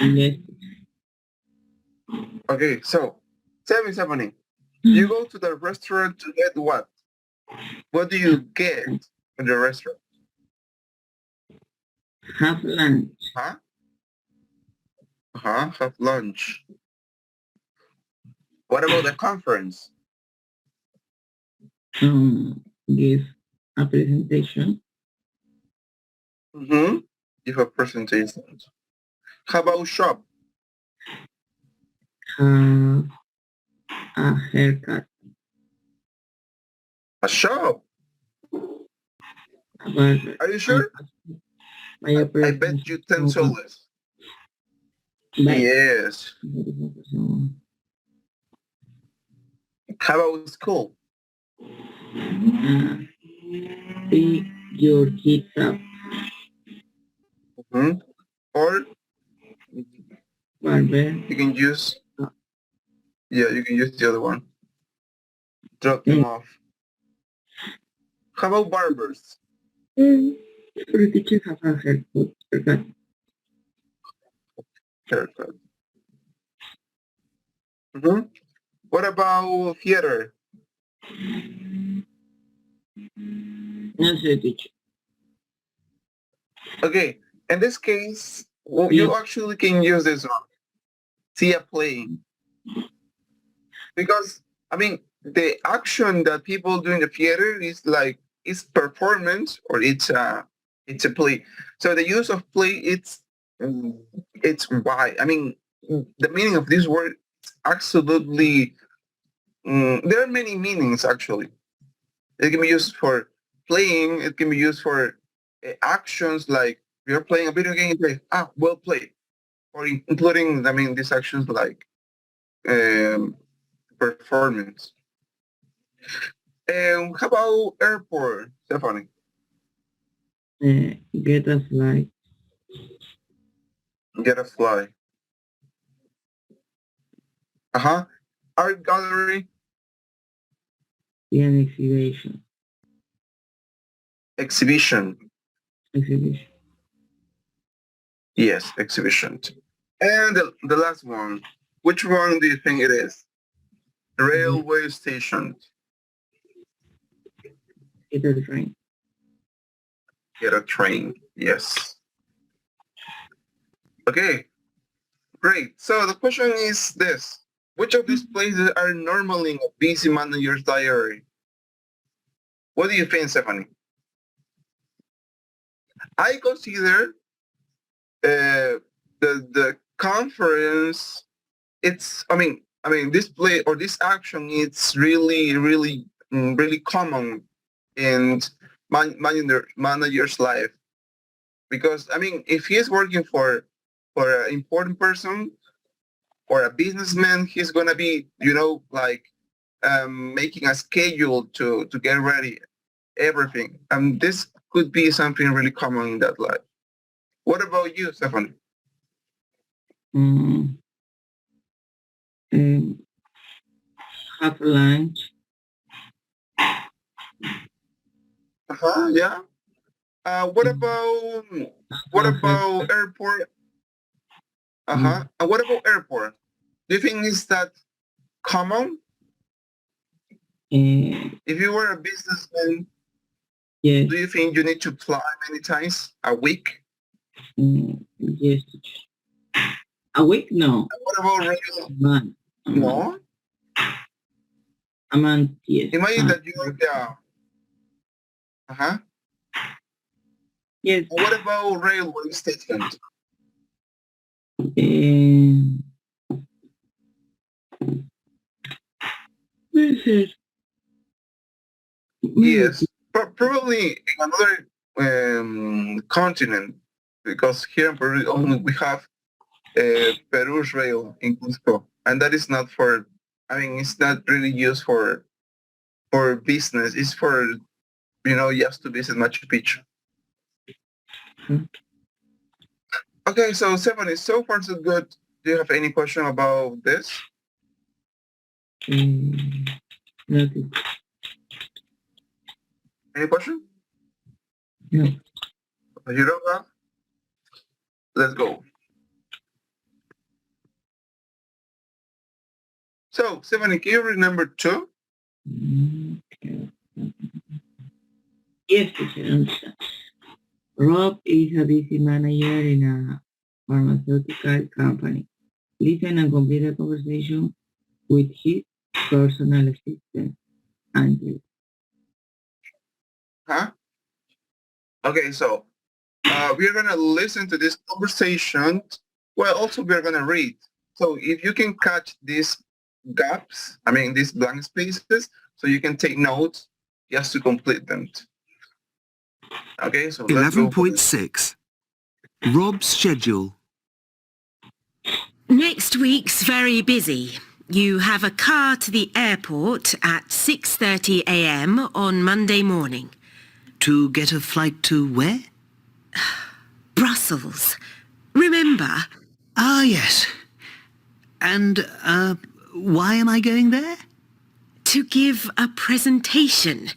Yes. Okay, so tell me something. You go to the restaurant to get what? What do you get in the restaurant? Have lunch. Huh? Huh? Have lunch. What about the conference? Give a presentation. Mm-hmm. Give a presentation. How about shop? Have a haircut. A shop? A barber. Are you sure? Buy a I person. bet you 10 soles. Buy. Yes. How about school? Pick your kids up. Mm-hmm. Or Barber. you can use, yeah, you can use the other one. Drop them Eh, off. How about barbers? Every teacher have a haircut. Haircut. Mm-hmm. What about theater? No, sir, teacher. Okay, in this case, well, Yeah. you actually can use this one. See a play. Because, I mean, the action that people do in the theater is like, it's performance or it's a play. So the use of play, mm, it's why. I mean, the meaning of this word is absolutely, there are many meanings actually. It can be used for playing. It can be used for actions like you're playing a video game. You say, well played. Or including, I mean, these actions like um, performance. And how about airport, Stephanie? Get a flight. Get a fly. Uh-huh. Art gallery, See an exhibition. exhibition. Exhibition. Yes, exhibition. And the last one, which one do you think it is? Railway station. Get a train. Get a train. Yes. Okay, great. So the question is this. Which of these places are normally in a busy manager's diary? What do you think, Stephanie? I consider the conference. I mean this play or this action. It's really common in manager's life because I mean if he's working for an important person or a businessman, he's gonna be like making a schedule to get ready everything, and this could be something really common in that life. What about you, Stefan? Um, um, have lunch. Uh-huh, yeah. What Um, about what have a about airport? Uh-huh. um, And what about airport? Do you think is that common? If you were a businessman, yes. do you think you need to fly many times a week? Yes. A week? No. And what about A rail? month. A month. No. A month. Yes. Imagine that you're the uh-huh. Yes. And what about railway stations? Um, this is maybe. Yes, probably in another continent, because here in Peru only we have Peru's rail in Cusco, and that is not for. I mean, it's not really used for business. It's for just to visit Machu Picchu. Okay, so Stephanie, so far so good. Do you have any question about this? Um, nothing. Any question? No. If you don't have, let's go. So, Stephanie, can you remember two? Yes, teacher, understand. Rob is a busy manager in a pharmaceutical company. Listen and complete a conversation with his personal assistant, Angel. Huh? Okay, so we're going to listen to this conversation. Well, also we're going to read. So if you can catch these gaps, these blank spaces, so you can take notes just to complete them. Okay, so let's go. 11.6. Rob's schedule. Next week's very busy. You have a car to the airport at 6:30 a.m. on Monday morning. To get a flight to where? Brussels. Remember? Ah, yes. And, why am I going there? To give a presentation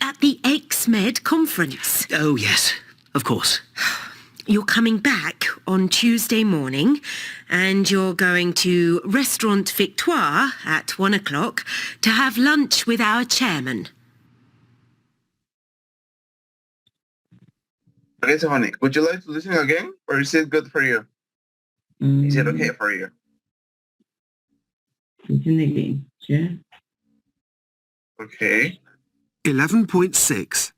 at the XMed conference. Oh, yes, of course. You're coming back on Tuesday morning and you're going to Restaurant Victoire at 1 o'clock to have lunch with our chairman. Okay, Stephanie, would you like to listen again, or is it good for you? Is it okay for you? Listen again, yeah? Okay. 11.6.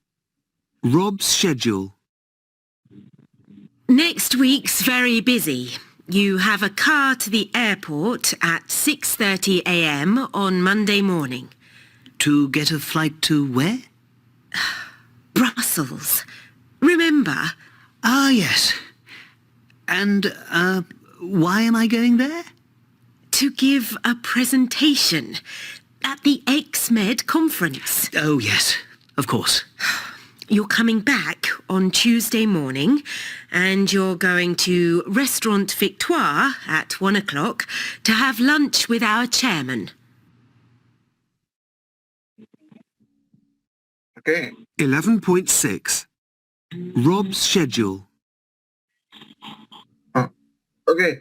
Rob's schedule. Next week's very busy. You have a car to the airport at 6:30 a.m. on Monday morning. To get a flight to where? Brussels. Remember? Ah, yes. And, why am I going there? To give a presentation at the XMed conference. Oh, yes, of course. You're coming back on Tuesday morning and you're going to Restaurant Victoire at 1 o'clock to have lunch with our chairman. Okay. 11.6. Rob's schedule. Okay.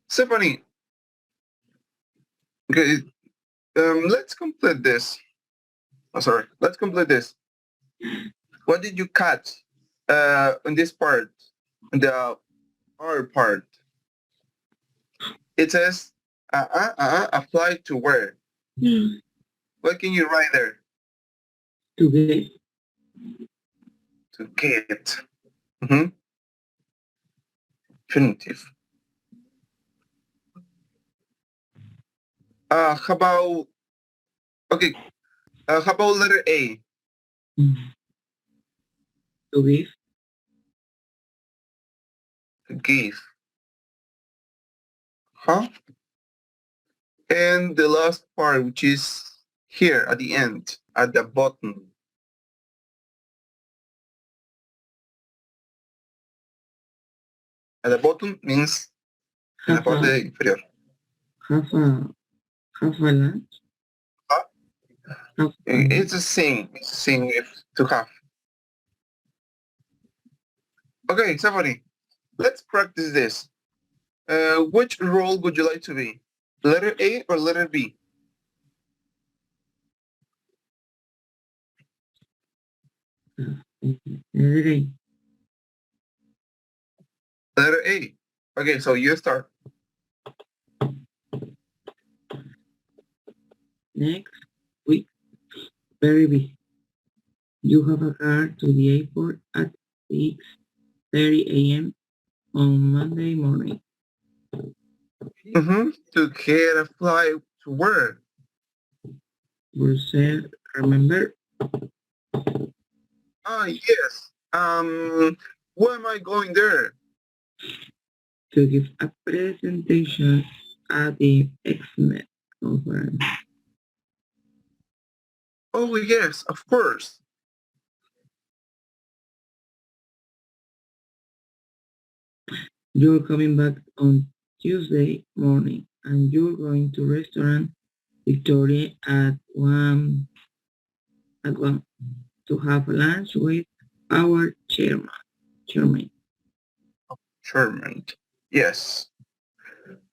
Stephanie. Okay. Let's complete this. Let's complete this. What did you cut on this part, on the R part? It says, apply to where? What can you write there? To get. To get. Infinitive. How about, okay, how about letter A? To give. To give. Huh? And the last part, which is here at the end, at the bottom. At the bottom means en la parte inferior. Half a lunch. It's a sing. It's a sing with to have. Okay, Stephanie, let's practice this. Which role would you like to be? Letter A or letter B? Letter A. Letter A. Okay, so you start. Next week, very busy. You have a car to the airport at 6:30 a.m. on Monday morning. To get a flight to where? Brussels, remember? Ah, yes. Why am I going there? To give a presentation at the XMed conference. Oh, yes, of course. You're coming back on Tuesday morning and you're going to restaurant Victoria at 1 to have lunch with our chairman. Chairman. Yes.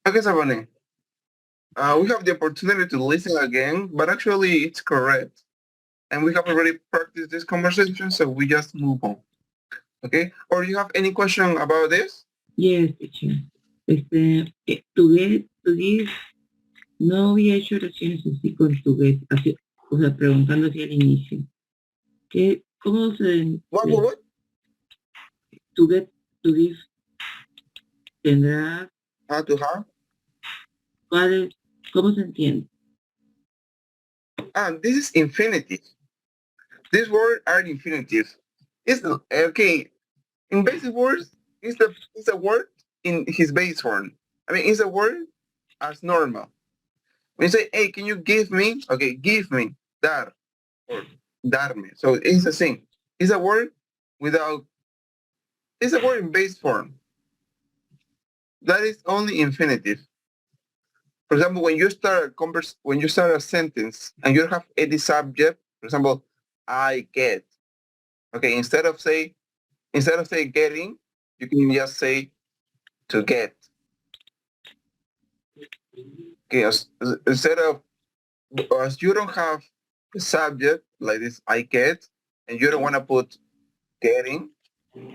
Okay, Stephanie. we have the opportunity to listen again, but actually it's correct. And we have already practiced this conversation, so we just move on. Okay? Or you have any question about this? Yes, teacher. To give, no había hecho oraciones así con to get, así, o sea, preguntando hacia el inicio. ¿Cómo se... What? To get, to give, tendrá, To have? ¿cómo se entiende? This is infinitive. These words are infinitive. It's okay. In basic words, it's a word in his base form. I mean, it's a word as normal. When you say, hey, can you give me? Okay, give me, dar, or darme. So it's the same. It's a word it's a word in base form. That is only infinitive. For example, when you start a sentence and you have any subject, for example, I get. Okay, instead of say getting, you can just say to get. Okay, instead of, as you don't have a subject like this, I get, and you don't want to put getting,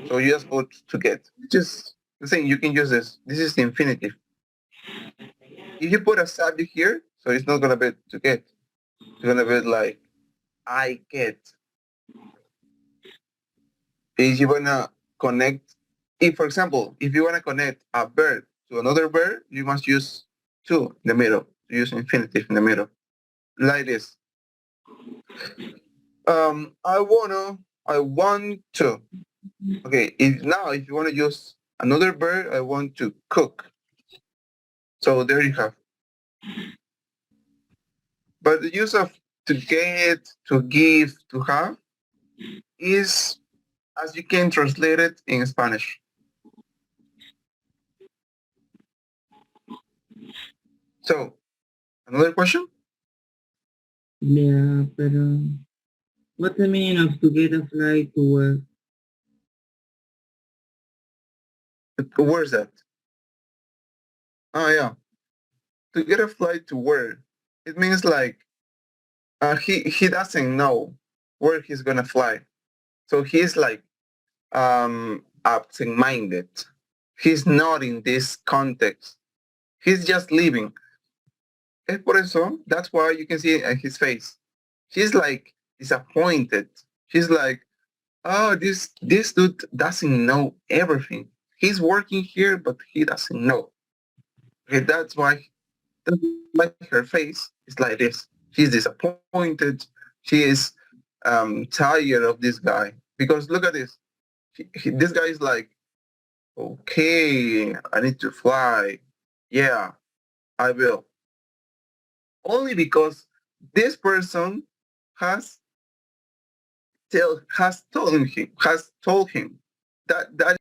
so you just put to get. Just the thing, you can use this. This is the infinitive. If you put a subject here, so it's not gonna be to get. It's gonna be like I get. If you wanna connect, for example, if you wanna connect a verb to another verb, you must use to in the middle. Use infinitive in the middle, like this. I want to. Okay, if you want to use another verb, I want to cook. So there you have. But the use of to get, to give, to have is as you can translate it in Spanish. So, another question? Yeah, pero what's the meaning of to get a flight to work? Where's that? Oh, yeah. To get a flight to where? It means like he doesn't know where he's gonna fly. So he's like absent-minded. He's not in this context. He's just leaving. Es por eso, that's why you can see it in his face. He's like disappointed. He's like, oh, this dude doesn't know everything. He's working here, but he doesn't know. Okay, that's why her face is like this. She's disappointed. She is tired of this guy. Because look at this. This guy is like, okay, I need to fly. Yeah, I will. Only because this person has told him that